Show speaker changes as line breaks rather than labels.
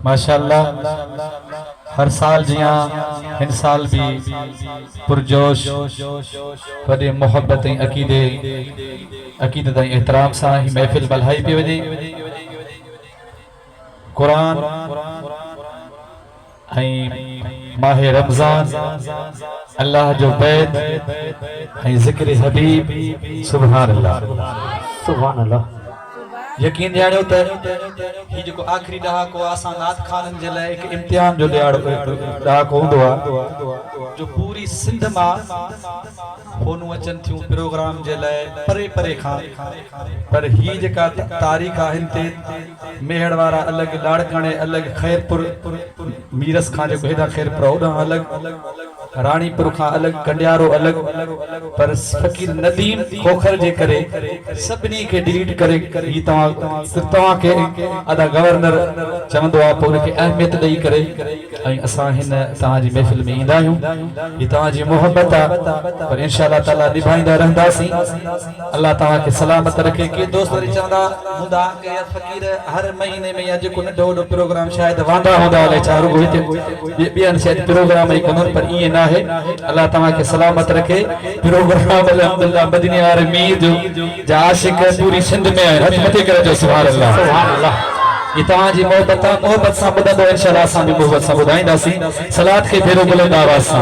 माशाअल्लाह हर साल जिया इन साल भी पुरजोश वॾे मोहब्बत अक़ीदत एहतराम सां ही महफ़िल बल्हाई पई वञे। कुरान माह रमज़ान अल्लाह जो बैत ज़िक्र हबीब सुभान अल्लाह। यकीन ॼाणियो त ही जो आखिरी ॾहाको असां नात खाननि जे लाइ हिकु इम्तिहान जो ॾहाको हूंदो आहे जो पूरी सिंध मां फोनूं अचनि थियूं प्रोग्राम जे लाइ परे परे खां, पर ही जेका तारीख़ आहिनि ते मेहड़ वारा अलॻि, लाड़काणे अलॻि, खैरपुर मीरस खां जेको हेॾा खैरपुर होॾां अलॻि, राणीपुर खां अलॻि, कंडियारो अलॻि, पर फ़कीर नदीम खोखर जे करे सभिनी खे डिलीट करे ही तव्हांखे अदा गवर्नर चवंदो आहे पोइ उनखे अहमियत ॾेई करे ऐं असां हिन तव्हांजी महफ़िल में ईंदा आहियूं। ही तव्हांजी मोहब्बत आहे, पर इंशाअल्लाह ताला निभाईंदा रहंदासीं। अल्लाह तव्हांखे सलामत रखे। के दोस्त वरी चवंदा हूंदा कि फ़कीर हर महीने में या जेको नंढो वॾो प्रोग्राम शायदि वांदा हूंदा अलाए छा रुॻो हिते ॿियनि शायदि प्रोग्राम ई कोन्हनि, पर ईअं न आहे। अल्लाह तव्हांखे सलामत रखे। प्रोग्राम अल्हम्दुलिल्लाह मदीने वारे मीर जो आशिक पूरी सिंध में आहिनि। हथ मथे करे जो सुभान अल्लाह सुभान अल्लाह। ये तव्हांजी मोहब्बत सां ॿुधंदो इंशाअल्लाह, असां बि मोहब्बत सां ॿुधाईंदासीं। सलात खे फेरो बुलंद आवाज़ सां।